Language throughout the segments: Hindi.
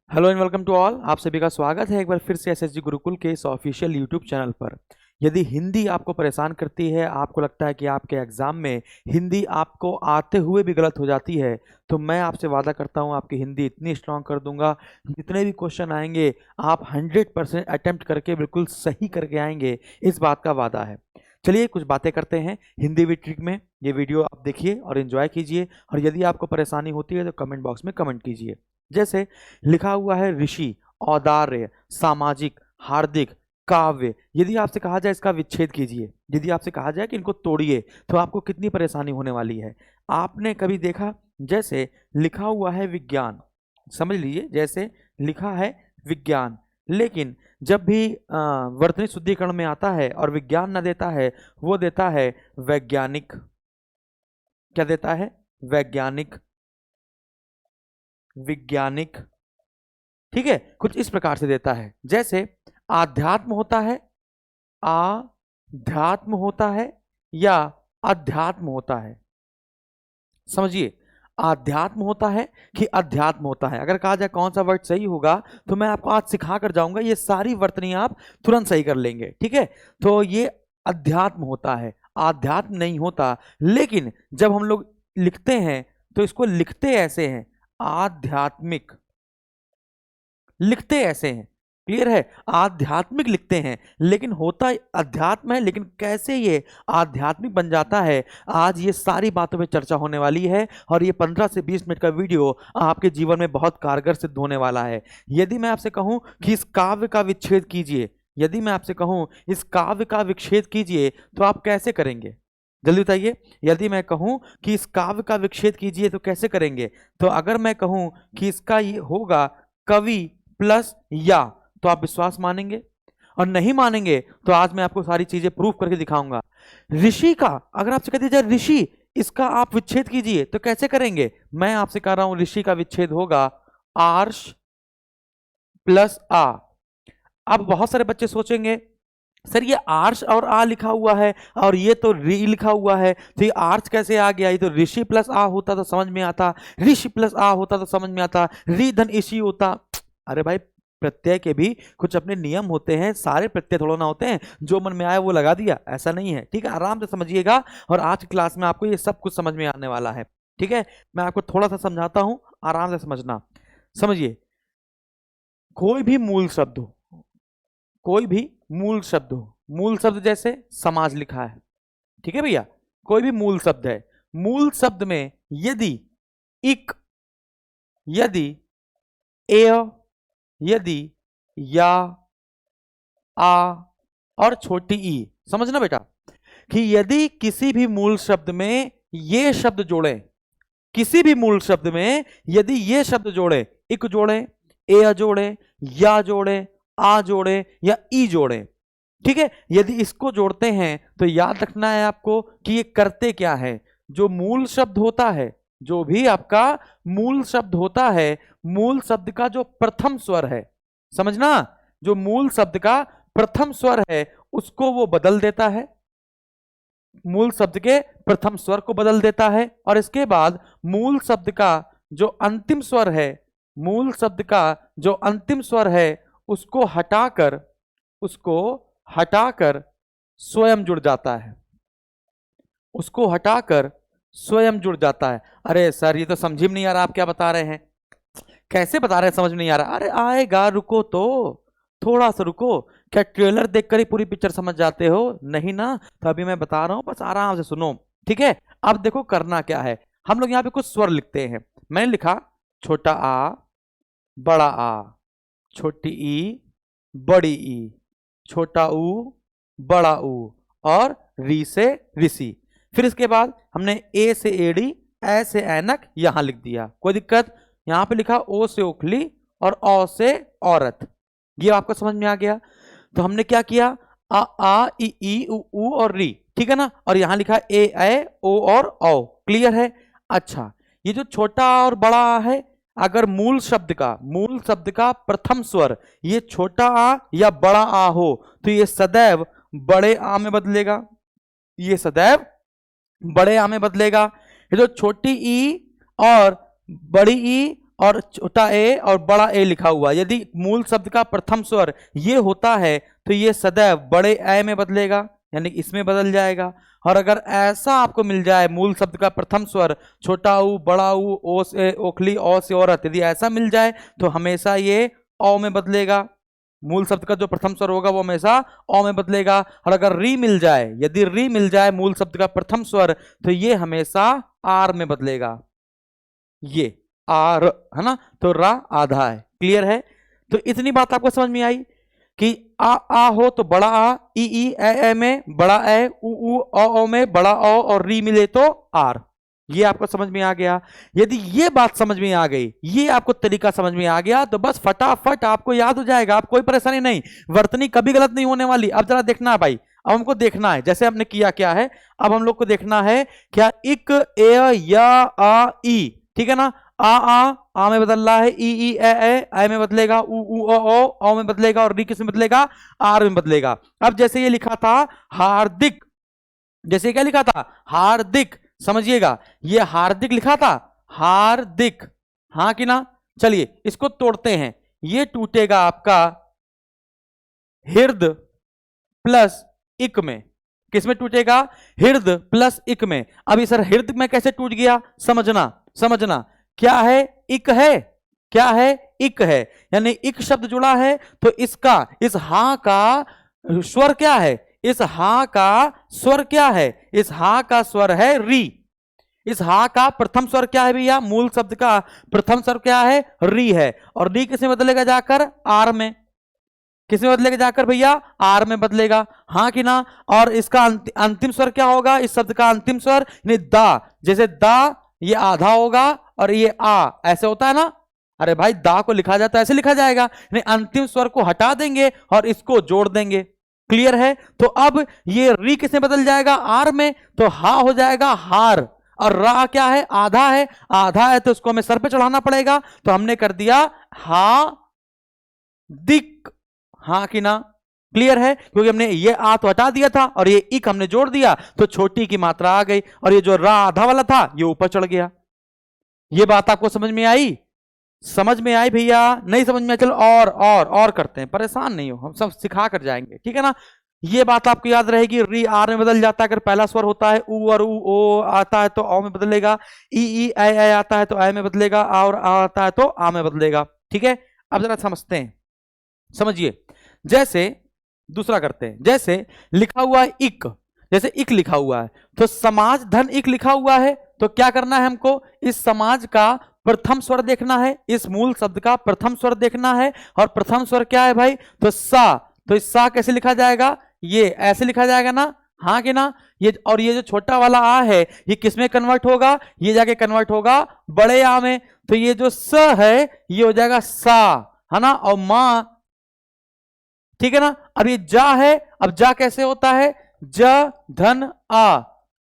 Hello and welcome to all. आप सभी का स्वागत है एक बार फिर से एसएसजी गुरुकुल के इस ऑफिशियल यूट्यूब चैनल पर। यदि हिंदी आपको परेशान करती है, आपको लगता है कि आपके एग्जाम में हिंदी आपको आते हुए भी गलत हो जाती है, तो मैं आपसे वादा करता हूं आपकी हिंदी इतनी स्ट्रांग कर दूंगा, जितने भी क्वेश्चन आएंगे आप 100% अटेम्प्ट करके बिल्कुल सही करके आएंगे, इस बात का वादा है। चलिए कुछ बातें करते हैं हिंदी विद ट्रिक में। ये वीडियो आप देखिए और एंजॉय कीजिए, और यदि आपको परेशानी होती है तो कमेंट बॉक्स में कमेंट कीजिए। जैसे लिखा हुआ है ऋषि, औदार्य, सामाजिक, हार्दिक, काव्य। यदि आपसे कहा जाए इसका विच्छेद कीजिए, यदि आपसे कहा जाए कि इनको तोड़िए, तो आपको कितनी परेशानी होने वाली है। आपने कभी देखा, जैसे लिखा हुआ है विज्ञान, समझ लीजिए जैसे लिखा है विज्ञान, लेकिन जब भी वर्तनी शुद्धिकरण में आता है और विज्ञान न देता है, वो देता है वैज्ञानिक। क्या देता है? वैज्ञानिक, विज्ञानिक। ठीक है, कुछ इस प्रकार से देता है। जैसे आध्यात्म होता है, आध्यात्म होता है या अध्यात्म होता है। समझिए, आध्यात्म होता है कि अध्यात्म होता है। अगर कहा जाए कौन सा वर्ड सही होगा, तो मैं आपको आज सिखा कर जाऊंगा, ये सारी वर्तनी आप तुरंत सही कर लेंगे। ठीक है, तो ये अध्यात्म होता है, आध्यात्म नहीं होता। लेकिन जब हम लोग लिखते हैं तो इसको लिखते ऐसे हैं, आध्यात्मिक, लिखते ऐसे हैं। क्लियर है? आध्यात्मिक लिखते हैं, लेकिन होता अध्यात्म है। लेकिन कैसे ये आध्यात्मिक बन जाता है, आज ये सारी बातों पे चर्चा होने वाली है, और ये 15 से 20 मिनट का वीडियो आपके जीवन में बहुत कारगर सिद्ध होने वाला है। यदि मैं आपसे कहूं कि इस काव्य का विच्छेद कीजिए, यदि मैं आपसे कहूं इस काव्य का विच्छेद कीजिए, तो आप कैसे करेंगे? जल्दी बताइए। यदि मैं कहूं कि इस काव्य का विच्छेद कीजिए तो कैसे करेंगे? तो अगर मैं कहूं कि इसका ये होगा कवि प्लस या, तो आप विश्वास मानेंगे? और नहीं मानेंगे तो आज मैं आपको सारी चीजें प्रूफ करके दिखाऊंगा। ऋषि का अगर आपसे कह दिया जाए ऋषि, इसका आप विच्छेद कीजिए, तो कैसे करेंगे? मैं आपसे कह रहा हूं ऋषि का विच्छेद होगा आर्ष प्लस आ। अब बहुत सारे बच्चे सोचेंगे सर ये आर्ष और आ लिखा हुआ है और ये तो री लिखा हुआ है, तो ये आर्ष कैसे आ गया? ये तो ऋषि प्लस आ होता तो समझ में आता, ऋषि प्लस आ होता तो समझ में आता, री धन ऋषि होता। अरे भाई, प्रत्यय के भी कुछ अपने नियम होते हैं, सारे प्रत्यय थोड़ा ना होते हैं जो मन में आया वो लगा दिया, ऐसा नहीं है। ठीक है, आराम से समझिएगा, और आज की क्लास में आपको ये सब कुछ समझ में आने वाला है। ठीक है, मैं आपको थोड़ा सा समझाता हूं, आराम से समझना। समझिए, कोई भी मूल शब्द हो, कोई भी मूल शब्द हो, मूल शब्द जैसे समाज लिखा है, ठीक है भैया, कोई भी मूल शब्द है, मूल शब्द में यदि इक, यदि ए, यदि या, आ और छोटी ई, समझना बेटा, कि यदि किसी भी मूल शब्द में ये शब्द जोड़े, किसी भी मूल शब्द में यदि ये शब्द जोड़े, इक जोड़े, ए जोड़े, या जोड़े, आ जोड़े या ई जोड़े, ठीक है, यदि इसको जोड़ते हैं तो याद रखना है आपको कि ये करते क्या है। जो मूल शब्द होता है, जो भी आपका मूल शब्द होता है, मूल शब्द का जो प्रथम स्वर है, समझना, जो मूल शब्द का प्रथम स्वर है उसको वो बदल देता है, मूल शब्द के प्रथम स्वर को बदल देता है, और इसके बाद मूल शब्द का जो अंतिम स्वर है, मूल शब्द का जो अंतिम स्वर है उसको हटाकर, उसको हटाकर स्वयं जुड़ जाता है, उसको हटाकर स्वयं जुड़ जाता है। अरे सर ये तो समझ में नहीं आ रहा, आप क्या बता रहे हैं? कैसे बता रहे हैं समझ में नहीं आ रहा? अरे आएगा, रुको तो, थोड़ा सा रुको। क्या ट्रेलर देखकर ही पूरी पिक्चर समझ जाते हो? नहीं ना, तो अभी मैं बता रहा हूं, बस आराम से सुनो। ठीक है, अब देखो करना क्या है। हम लोग यहाँ पे कुछ स्वर लिखते हैं। मैंने लिखा छोटा आ, बड़ा आ, छोटी ई, बड़ी ई, छोटा ऊ, बड़ा ऊ, और री से ऋषि। फिर इसके बाद हमने ए से एड़ी, ए से ऐनक यहां लिख दिया, कोई दिक्कत? यहां पे लिखा ओ से ओखली और औ से औरत, ये आपको समझ में आ गया। तो हमने क्या किया, आ ई उ ऊ और री, ठीक है ना, और यहां लिखा ए ओ और औ। क्लियर है? अच्छा, ये जो छोटा और बड़ा है, अगर मूल शब्द का प्रथम स्वर ये छोटा आ या बड़ा आ हो, तो ये सदैव बड़े आ में बदलेगा, ये सदैव बड़े आ में बदलेगा। ये जो छोटी ई और बड़ी ई और छोटा ए और बड़ा ए लिखा हुआ, यदि मूल शब्द का प्रथम स्वर ये होता है तो ये सदैव बड़े ए में बदलेगा, यानी इसमें बदल जाएगा। और अगर ऐसा आपको मिल जाए मूल शब्द का प्रथम स्वर छोटा ऊ, बड़ा ऊ, ओ से ओखली, ओ से औरत, यदि ऐसा मिल जाए तो हमेशा ये औ में बदलेगा। मूल शब्द का जो प्रथम स्वर होगा वो हमेशा औ में बदलेगा। और अगर री मिल जाए, यदि री मिल जाए मूल शब्द का प्रथम स्वर, तो ये हमेशा आर में बदलेगा। ये आर है ना, तो रा आधा है। क्लियर है? तो इतनी बात आपको समझ में आई कि आ हो तो बड़ा आ, ई ए में बड़ा ए, उ ओ में बड़ा ओ, और री मिले तो आर। ये आपको समझ में आ गया। यदि ये बात समझ में आ गई, ये आपको तरीका समझ में आ गया, तो बस फटाफट आपको याद हो जाएगा, आप कोई परेशानी नहीं, वर्तनी कभी गलत नहीं होने वाली। अब जरा देखना है भाई, अब हमको देखना है जैसे हमने किया क्या है, अब हम लोग को देखना है क्या इक ए या आ ई, ठीक है ना, आ में बदल रहा है, ई ए में बदलेगा, उ ओ में बदलेगा, और री किस में बदलेगा, आर में बदलेगा। अब जैसे ये लिखा था हार्दिक, जैसे क्या लिखा था हार्दिक, समझिएगा ये हार्दिक लिखा था, हार्दिक, हाँ कि ना। चलिए इसको तोड़ते हैं, ये टूटेगा आपका हिर्द प्लस इक में। किसमें टूटेगा? हिर्द प्लस इक में। अभी सर हिर्द में कैसे टूट गया, समझना समझना, क्या है, इक है, क्या है, इक है, यानी इक शब्द जुड़ा है तो इसका, इस हा का स्वर क्या है, इस हा का स्वर क्या है, इस हा का स्वर है री। इस हा का प्रथम स्वर क्या है भैया, मूल शब्द का प्रथम स्वर क्या है, री है। और री किसमें बदलेगा जाकर, आर में। किसमें बदलेगा जाकर भैया, आर में बदलेगा, हाँ कि ना। और इसका अंतिम स्वर क्या होगा, इस शब्द का अंतिम स्वर यानी दा, जैसे दा ये आधा होगा और ये आ, ऐसे होता है ना। अरे भाई दा को लिखा जाता है ऐसे लिखा जाएगा, यानी अंतिम स्वर को हटा देंगे और इसको जोड़ देंगे। क्लियर है? तो अब ये री किसमें बदल जाएगा, आर में, तो हा हो जाएगा हार। और रा क्या है, आधा है, आधा है तो उसको हमें सर पे चढ़ाना पड़ेगा, तो हमने कर दिया हा दिक, हाँ कि ना। क्लियर है? क्योंकि हमने ये आ तो हटा दिया था और ये इक हमने जोड़ दिया, तो छोटी की मात्रा आ गई, और ये जो रा आधा वाला था ये ऊपर चढ़ गया। ये बात आपको समझ में आई? समझ में आई भैया? नहीं समझ में? चलो और करते हैं, परेशान नहीं हो, हम सब सिखा कर जाएंगे, ठीक है ना। ये बात आपको याद रहेगी, री आर में बदल जाता है अगर पहला स्वर होता है, उ और उ ओ आता है तो औ में बदलेगा, ई ए आता है तो ए में बदलेगा, आ और आ आता है तो आ में बदलेगा। ठीक है, अब जरा समझते हैं, समझिए। जैसे दूसरा करते हैं, जैसे लिखा हुआ है इक, जैसे इक लिखा हुआ है तो समाज धन इक लिखा हुआ है, तो क्या करना है हमको, इस समाज का प्रथम स्वर देखना है, इस मूल शब्द का प्रथम स्वर देखना है। और प्रथम स्वर क्या है भाई, तो सा, तो इस सा कैसे लिखा जाएगा, ये ऐसे लिखा जाएगा ना, हाँ कि ना। ये और ये जो छोटा वाला आ है ये किसमें कन्वर्ट होगा, ये जाके कन्वर्ट होगा बड़े आ में, तो ये जो स है ये हो जाएगा सा, है ना, और मां, ठीक है ना। अब ये जा है, अब जा कैसे होता है, ज धन आ,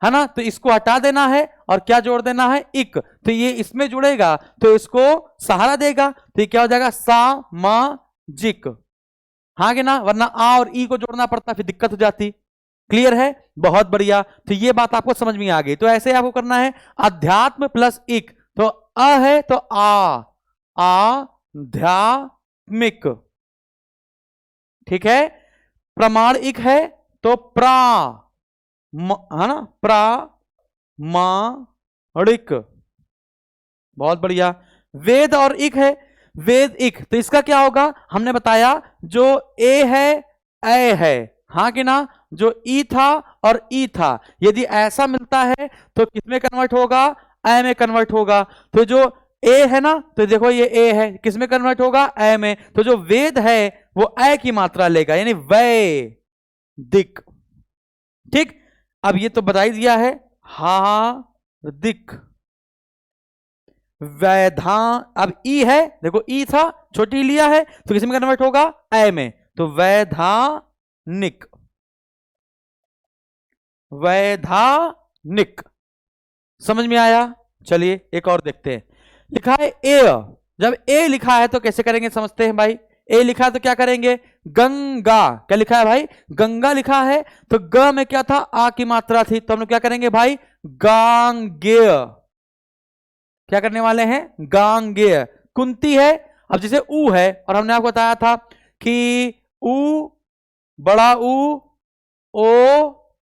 है ना, तो इसको हटा देना है और क्या जोड़ देना है, इक, तो ये इसमें जुड़ेगा तो इसको सहारा देगा, तो ये क्या हो जाएगा, सा मा जिक, हाँ कि ना, वरना आ और ई को जोड़ना पड़ता फिर दिक्कत हो जाती। क्लियर है? बहुत बढ़िया, तो ये बात आपको समझ में आ गई। तो ऐसे आपको करना है अध्यात्म प्लस इक, तो अ है तो आध्यात्मिक, ठीक है। प्रमाण इक है तो प्रा, है ना, प्रामाणिक, बहुत बढ़िया। वेद और इक है, वेद इक, तो इसका क्या होगा, हमने बताया जो ए है ए है, हाँ कि ना, जो ई था और ई था, यदि ऐसा मिलता है तो किसमें कन्वर्ट होगा, ए में कन्वर्ट होगा। तो जो ए है ना, तो देखो ये ए है, किसमें कन्वर्ट होगा, ए में, तो जो वेद है वो ए की मात्रा लेगा, यानी वै दिक। ठीक, अब ये तो बता ही दिया है, हार्दिक, वैधा, अब ई है, देखो ई था, छोटी लिया है तो किसमें कन्वर्ट होगा, ए में, तो वैधानिक, वैधानिक, समझ में आया। चलिए एक और देखते हैं, लिखा है ए, जब ए लिखा है तो कैसे करेंगे समझते हैं भाई। ए लिखा है तो क्या करेंगे, गंगा, क्या लिखा है भाई, गंगा लिखा है, तो ग में क्या था, आ की मात्रा थी, तो हम लोग क्या करेंगे भाई, गांगेय, क्या करने वाले हैं, गांगेय, कुंती है। अब जैसे ऊ है, और हमने आपको बताया था कि ऊ, बड़ा ऊ, ओ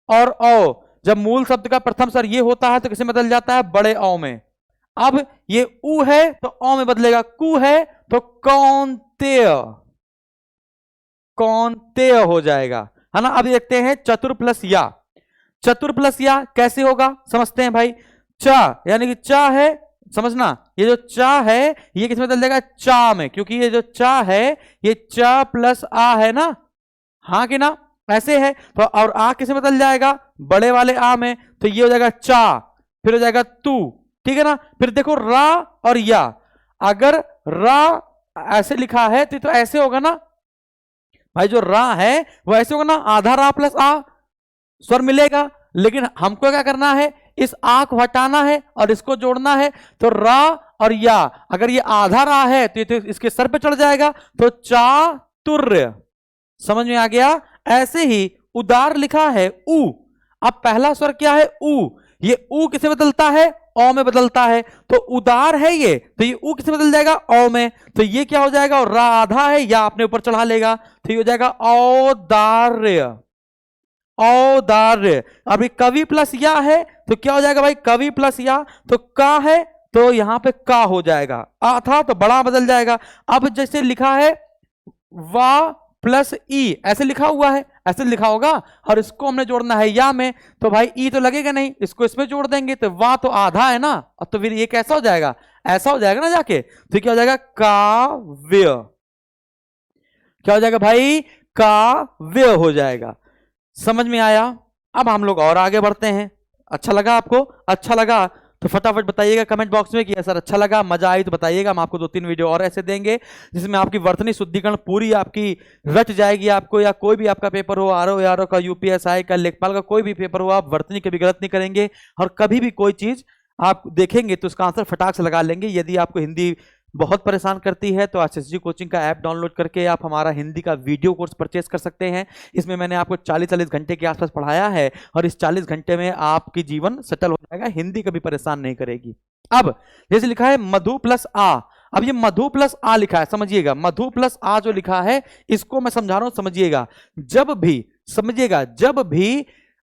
और औ, जब मूल शब्द का प्रथम स्वर ये होता है तो किसे बदल जाता है? बड़े औ में। अब ये ऊ है तो औ में बदलेगा, कु है तो कौंतेय, कौंतेय हो जाएगा, है ना। अब देखते हैं चतुर प्लस या। चतुर प्लस या कैसे होगा समझते हैं भाई। चा यानी कि चा है, समझना, ये जो चा है ये किस में बदल जाएगा? चा में, क्योंकि ये जो चा है ये चा प्लस आ है ना, हाँ कि ना, ऐसे है। तो और आ किस में बदल जाएगा? बड़े वाले आ में, तो ये हो जाएगा चा, फिर हो जाएगा तू, ठीक है ना। फिर देखो रा और या, अगर रा ऐसे लिखा है तो ऐसे होगा ना भाई, जो रा है वो ऐसे होगा ना, आधा रा प्लस आ स्वर मिलेगा। लेकिन हमको क्या करना है? इस आ को हटाना है और इसको जोड़ना है। तो रा और या, अगर ये आधा रा है तो ये तो इसके सर पे चढ़ जाएगा, तो चातुर्य, समझ में आ गया। ऐसे ही उदार लिखा है ऊ, अब पहला स्वर क्या है? ऊ, ये ऊ किसे बदलता है? औ में बदलता है। तो उदार है ये, तो ये ऊ किसे बदल जाएगा? औ में। तो ये क्या हो जाएगा? और रा आधा है, या अपने ऊपर चढ़ा लेगा, तो ये हो जाएगा औदार्य, औदार्य। अभी कवि प्लस या है तो क्या हो जाएगा भाई? कवि प्लस या, तो का है तो यहां पे का हो जाएगा, आ था तो बड़ा बदल जाएगा। अब जैसे लिखा है वा प्लस ई, ऐसे लिखा हुआ है, ऐसे लिखा होगा, और इसको हमने जोड़ना है या में, तो भाई ई तो लगेगा नहीं, इसको इसमें जोड़ देंगे, तो वा तो आधा है ना, और तो फिर ये कैसा हो जाएगा? ऐसा हो जाएगा ना जाके, तो क्या हो जाएगा? काव्य, क्या हो जाएगा भाई? काव्य हो जाएगा। समझ में आया? अब हम लोग और आगे बढ़ते हैं। अच्छा लगा आपको? अच्छा लगा तो फटाफट बताइएगा कमेंट बॉक्स में कि सर अच्छा लगा, मजा आई तो बताइएगा। हम आपको 2-3 वीडियो और ऐसे देंगे जिसमें आपकी वर्तनी शुद्धिकरण पूरी आपकी रच जाएगी आपको। या कोई भी आपका पेपर हो, आरओ का, यूपीएसआई का, लेखपाल का, कोई भी पेपर हो, आप वर्तनी कभी गलत नहीं करेंगे, और कभी भी कोई चीज आप देखेंगे तो उसका आंसर फटाक से लगा लेंगे। यदि आपको हिंदी बहुत परेशान करती है तो एसएसजी कोचिंग का ऐप डाउनलोड करके आप हमारा हिंदी का वीडियो कोर्स परचेस कर सकते हैं। इसमें मैंने आपको 40-40 घंटे के आसपास पढ़ाया है, और इस 40 घंटे में आपकी जीवन सेटल हो जाएगा, हिंदी कभी परेशान नहीं करेगी। अब जैसे लिखा है मधु प्लस आ, अब ये मधु प्लस आ लिखा है, समझिएगा, मधु प्लस आ जो लिखा है इसको मैं समझा रहा हूं, समझिएगा। जब भी, समझिएगा, जब भी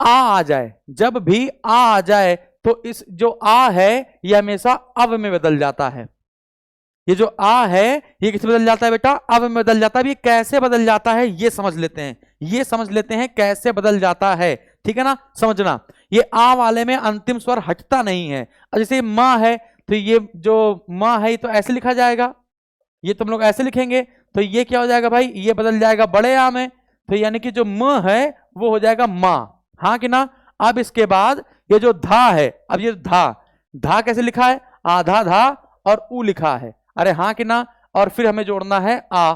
आ जाए, जब भी आ जाए तो इस जो आ है ये हमेशा अव में बदल जाता है। ये जो आ है ये किस बदल जाता है बेटा? अब में बदल जाता है। ये कैसे बदल जाता है ये समझ लेते हैं, ये समझ लेते हैं कैसे बदल जाता है, ठीक है ना, समझना। ये आ वाले में अंतिम स्वर हटता नहीं है। जैसे मां है तो ये जो मां है ये तो ऐसे लिखा जाएगा, ये तुम लोग ऐसे लिखेंगे, तो ये क्या हो जाएगा भाई? ये बदल जाएगा बड़े आ में, तो यानी कि जो म है वो हो जाएगा मां, हाँ कि ना। अब इसके बाद ये जो धा है, अब ये धा, धा कैसे लिखा है? आधा धा और ऊ लिखा है, अरे हाँ कि ना। और फिर हमें जोड़ना है आ,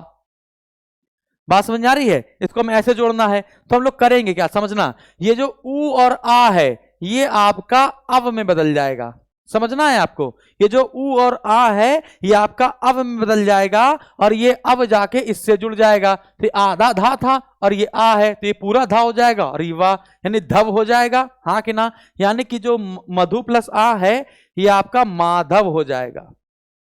बात समझ आ रही है? इसको हमें ऐसे जोड़ना है, तो हम लोग करेंगे क्या, समझना। ये जो ऊ और आ है ये आपका अव में बदल जाएगा, समझना है आपको। ये जो ऊ और आ है ये आपका अव में बदल जाएगा, और ये अब जाके इससे जुड़ जाएगा, तो आधा धा था और ये आ है तो ये पूरा धा हो जाएगा, और ये वाह यानी धव हो जाएगा, हाँ कि ना। यानी कि जो मधु प्लस आ है ये आपका माधव हो जाएगा।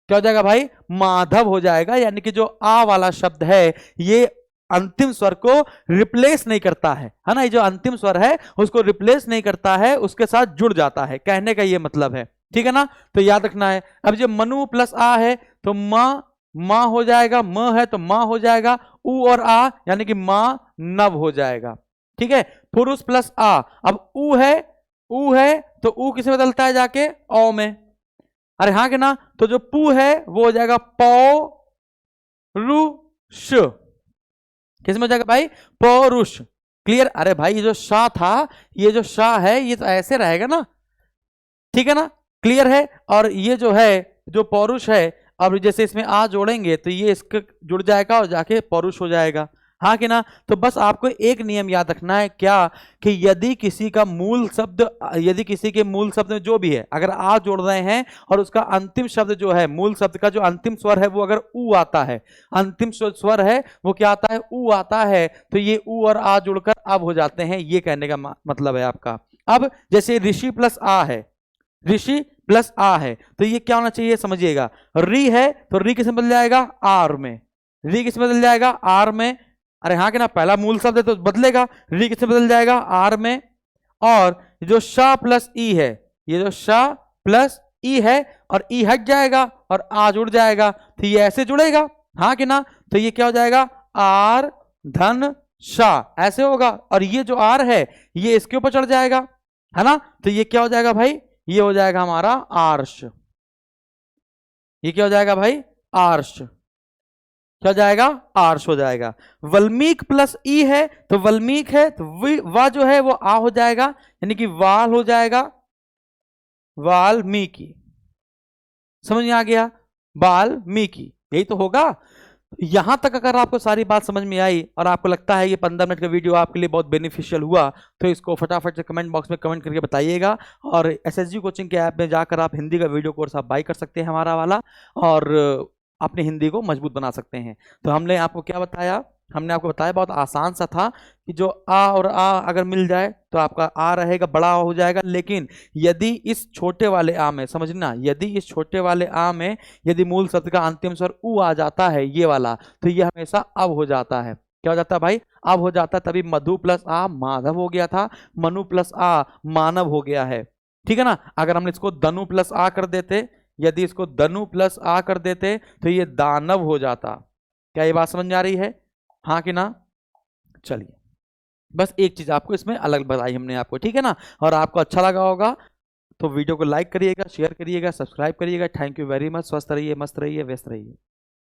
क्या हो जाएगा भाई? माधव हो जाएगा। यानी कि जो आ वाला शब्द है ये अंतिम स्वर को रिप्लेस नहीं करता है ना, ये जो अंतिम स्वर है उसको रिप्लेस नहीं करता है, उसके साथ जुड़ जाता है, कहने का ये मतलब है, ठीक है ना। तो याद रखना है। अब जो मनु प्लस आ है तो मां हो जाएगा, म है तो मां हो जाएगा, उ और आ यानी कि मां नव हो जाएगा, ठीक है। पुरुष प्लस आ, अब उ है तो उ किसे बदलता है जाके? औ में, अरे हाँ कि ना। तो जो पू है वो हो जाएगा पौरुष, किस में हो जाएगा भाई? पौरुष, क्लियर। अरे भाई ये जो शाह था, ये जो शाह है ये तो ऐसे रहेगा ना, ठीक है ना, क्लियर है। और ये जो है जो पौरुष है, अब जैसे इसमें आ जोड़ेंगे तो ये इसके जुड़ जाएगा और जाके पौरुष हो जाएगा, हाँ कि ना। तो बस आपको एक नियम याद रखना है क्या, कि यदि किसी का मूल शब्द, यदि किसी के मूल शब्द में जो भी है अगर आ जोड़ रहे हैं और उसका अंतिम शब्द जो है, मूल शब्द का जो अंतिम स्वर है वो अगर ऊ आता है, अंतिम स्वर है वो क्या आता है? ऊ आता है, तो ये ऊ और आ जुड़कर अब हो जाते हैं, ये कहने का मतलब है आपका। अब जैसे ऋषि प्लस आ है, ऋषि प्लस आ है, तो ये क्या होना चाहिए समझिएगा, री है तो री किसमें बदल जाएगा, आर में, री किसमें बदल जाएगा, आर में। अरे हाँ कि ना, पहला मूल शब्द है तो बदलेगा, री किसमें बदल जाएगा, आर में। और जो शा प्लस ई है, ये जो शा प्लस ई है और ई हट जाएगा और आ जुड़ जाएगा, तो ये ऐसे जुड़ेगा, हाँ कि ना, तो ये क्या हो जाएगा, आर धन शा ऐसे होगा, और ये जो आर है ये इसके ऊपर चढ़ जाएगा, है ना, तो ये क्या हो जाएगा भाई, ये हो जाएगा हमारा आर्ष। ये क्या हो जाएगा भाई, आर्ष, क्या हो जाएगा, आर्ष हो जाएगा। वल्मीक प्लस ई है तो वल्मीक है तो वा जो है वो आ हो जाएगा, यानी कि वाल हो जाएगा, वाल्मीकि। समझ में आ गया, वाल्मीकि, यही तो होगा। यहां तक अगर आपको सारी बात समझ में आई और आपको लगता है ये 15 मिनट का वीडियो आपके लिए बहुत बेनिफिशियल हुआ, तो इसको फटाफट से कमेंट बॉक्स में कमेंट करके बताइएगा। और एसएसजी कोचिंग के ऐप में जाकर आप हिंदी का वीडियो कोर्स आप बाई कर सकते हैं हमारा वाला, और अपनी हिंदी को मजबूत बना सकते हैं। तो हमने आपको क्या बताया, हमने आपको बताया बहुत आसान सा था कि जो आ और आ अगर मिल जाए तो आपका आ रहेगा, बड़ा हो जाएगा, लेकिन यदि इस छोटे वाले आ में, समझना, यदि इस छोटे वाले आ में यदि मूल शब्द का अंतिम स्वर उ आ जाता है ये वाला, तो ये हमेशा अब हो जाता है। क्या हो जाता है भाई, अब हो जाता है। तभी मधु प्लस आ माधव हो गया था, मनु प्लस आ मानव हो गया है, ठीक है ना। अगर हम इसको दनु प्लस आ कर देते, यदि इसको दनु प्लस आ कर देते तो ये दानव हो जाता। क्या ये बात समझ में आ रही है, हाँ कि ना। चलिए, बस एक चीज आपको इसमें अलग बताई हमने आपको, ठीक है ना। और आपको अच्छा लगा होगा तो वीडियो को लाइक करिएगा, शेयर करिएगा, सब्सक्राइब करिएगा। Thank you very much. स्वस्थ रहिए, मस्त रहिए, व्यस्त रहिए।